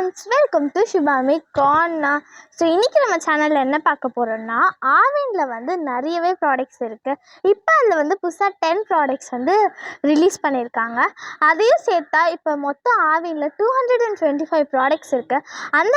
Friends, welcome to ஷிபாமி கார்னா. So இன்றைக்கி நம்ம சேனலில் என்ன பார்க்க போகிறோம்னா, ஆவினில் வந்து நிறையவே ப்ராடக்ட்ஸ் இருக்குது. இப்போ அதில் வந்து புதுசாக 10 ப்ராடக்ட்ஸ் வந்து ரிலீஸ் பண்ணியிருக்காங்க. அதையும் சேர்த்தா இப்போ மொத்தம் ஆவினில் 225 ப்ராடக்ட்ஸ் இருக்குது. அந்த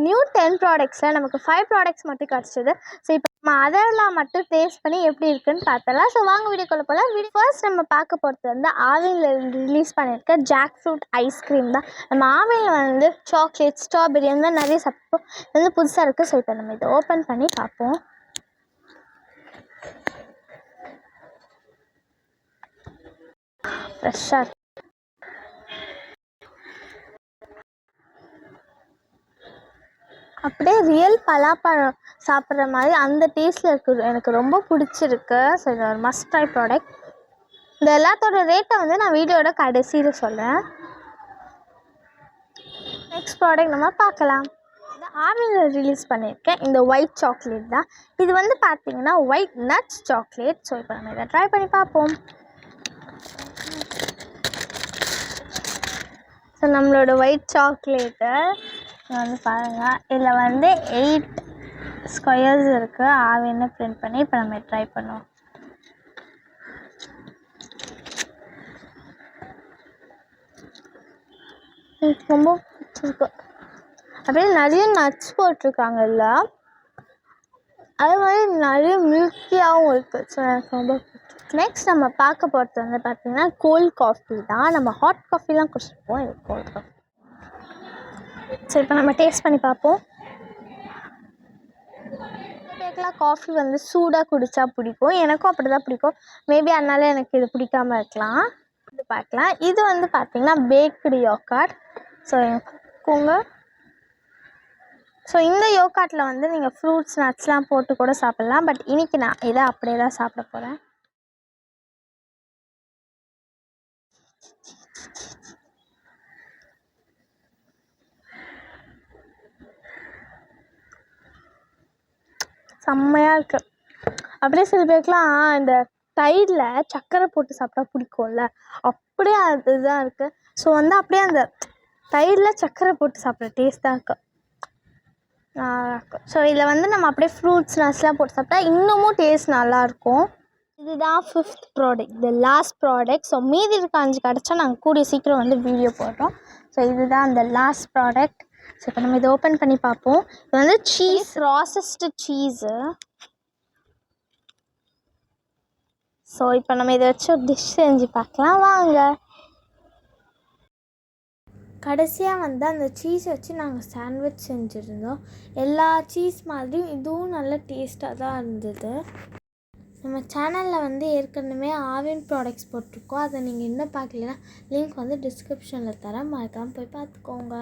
நியூ 10 ப்ராடக்ட்ஸில் நமக்கு 5 ப்ராடக்ட்ஸ் மட்டும் கிடச்சிது. ஸோ இப்போ நம்ம அதெல்லாம் மட்டும் டேஸ்ட் பண்ணி எப்படி இருக்குன்னு பார்த்தலாம். ஸோ வாங்க வீடியோக்குள்ளே போகலாம். ஃபர்ஸ்ட் நம்ம பார்க்க போகிறது வந்து ஆவினில் ரிலீஸ் பண்ணியிருக்க ஜாக் ஃப்ரூட் ஐஸ்கிரீம் தான். நம்ம ஆவினில் வந்து சாக்லேட், ஸ்ட்ராபெரி அந்த மாதிரி நிறைய சாப்பிட்டோம். இது வந்து புதுசாக இருக்குது. ஸோ இப்போ நம்ம இதை ஓப்பன் பண்ணி பார்ப்போம். ஃப்ரெஷ்ஷாக அப்படியே ரியல் பலாப்பழம் சாப்பிட்ற மாதிரி அந்த டேஸ்ட்டில் இருக்குது. எனக்கு ரொம்ப பிடிச்சிருக்கு. ஸோ இது ஒரு மஸ்ட் ட்ரை ப்ராடக்ட். இந்த எல்லாத்தோட ரேட்டை வந்து நான் வீடியோட கடைசியில் சொல்கிறேன். நெக்ஸ்ட் ப்ராடக்ட் நம்ம பார்க்கலாம். இந்த ஆவினில் ரிலீஸ் பண்ணியிருக்கேன் இந்த ஒயிட் சாக்லேட் தான். இது வந்து பார்த்தீங்கன்னா ஒயிட் நட்ஸ் சாக்லேட். ஸோ இப்போ நம்ம இதை ட்ரை பண்ணி பார்ப்போம். ஸோ நம்மளோட ஒயிட் சாக்லேட்டை வந்து பாருங்கள், இதில் வந்து 8 ஸ்கொயர்ஸ் இருக்குது. ஆவின்னு பிரிண்ட் பண்ணி இப்போ நம்ம ட்ரை பண்ணுவோம். எனக்கு ரொம்ப பிடிச்சிருக்கு. அப்படியே நிறைய நட்ஸ் போட்டிருக்காங்க இல்லை, அது மாதிரி நிறைய மில்கியாகவும் இருக்குது. ஸோ எனக்கு ரொம்ப பிடிச்சிருக்கு. நெக்ஸ்ட் நம்ம பார்க்க போகிறது வந்து பார்த்திங்கன்னா கோல்ட் காஃபி தான். நம்ம ஹாட் காஃபிலாம் குடிச்சிருப்போம், இது கோல்ட் காஃபி. ஸோ இப்போ நம்ம டேஸ்ட் பண்ணி பார்ப்போம். பேக்கெலாம் காஃபி வந்து சூடாக குடித்தா பிடிக்கும். எனக்கும் அப்படி தான் பிடிக்கும். மேபி அதனால எனக்கு இது பிடிக்காமல் இருக்கலாம். இது பார்க்கலாம். இது வந்து பார்த்திங்கன்னா பேக்கரி யோகார்ட். ஸோ இருக்குங்க. ஸோ இந்த யோகார்ட்டில் வந்து நீங்கள் ஃப்ரூட்ஸ், நட்ஸ்லாம் போட்டு கூட சாப்பிட்லாம். பட் இன்றைக்கி நான் இதை அப்படியே தான் சாப்பிட போகிறேன். செம்மையாக இருக்குது. அப்படியே சில பேருக்குலாம் இந்த தயிரில் சர்க்கரை போட்டு சாப்பிட்டா பிடிக்கும்ல, அப்படியே அதுதான் இருக்குது. ஸோ வந்து அப்படியே அந்த தயிரில் சர்க்கரை போட்டு சாப்பிட்ற டேஸ்ட் தான் இருக்குது. நல்லாயிருக்கும். ஸோ இதில் வந்து நம்ம அப்படியே ஃப்ரூட்ஸ், நட்ஸ்லாம் போட்டு சாப்பிட்டா இன்னமும் டேஸ்ட் நல்லாயிருக்கும். இதுதான் 5th product, the last product. So மீதி இருக்க 5 கிடச்சா நாங்கள் கூடிய சீக்கிரம் வந்து வீடியோ போடுறோம். ஸோ இதுதான் அந்த லாஸ்ட் ப்ராடக்ட். ஸோ இப்போ நம்ம இதை ஓப்பன் பண்ணி பார்ப்போம். இது வந்து சீஸ், ப்ராசஸ்டு சீஸு. ஸோ இப்போ நம்ம இதை வச்சு ஒரு டிஷ் செஞ்சு பார்க்கலாம் வாங்க. கடைசியாக வந்து அந்த சீஸ் வச்சு நாங்கள் சாண்ட்விச் செஞ்சுருந்தோம். எல்லா சீஸ் மாதிரியும் இதுவும் நல்ல டேஸ்ட்டாக தான் இருந்தது. நம்ம சேனலில் வந்து ஏற்கனவே ஆவின் ப்ராடக்ட்ஸ் போட்டிருக்கோம். அதை நீங்கள் இன்னும் பார்க்கலன்னா லிங்க் வந்து டிஸ்கிரிப்ஷனில் தரேன், மறக்காமல் போய் பார்த்துக்கோங்க.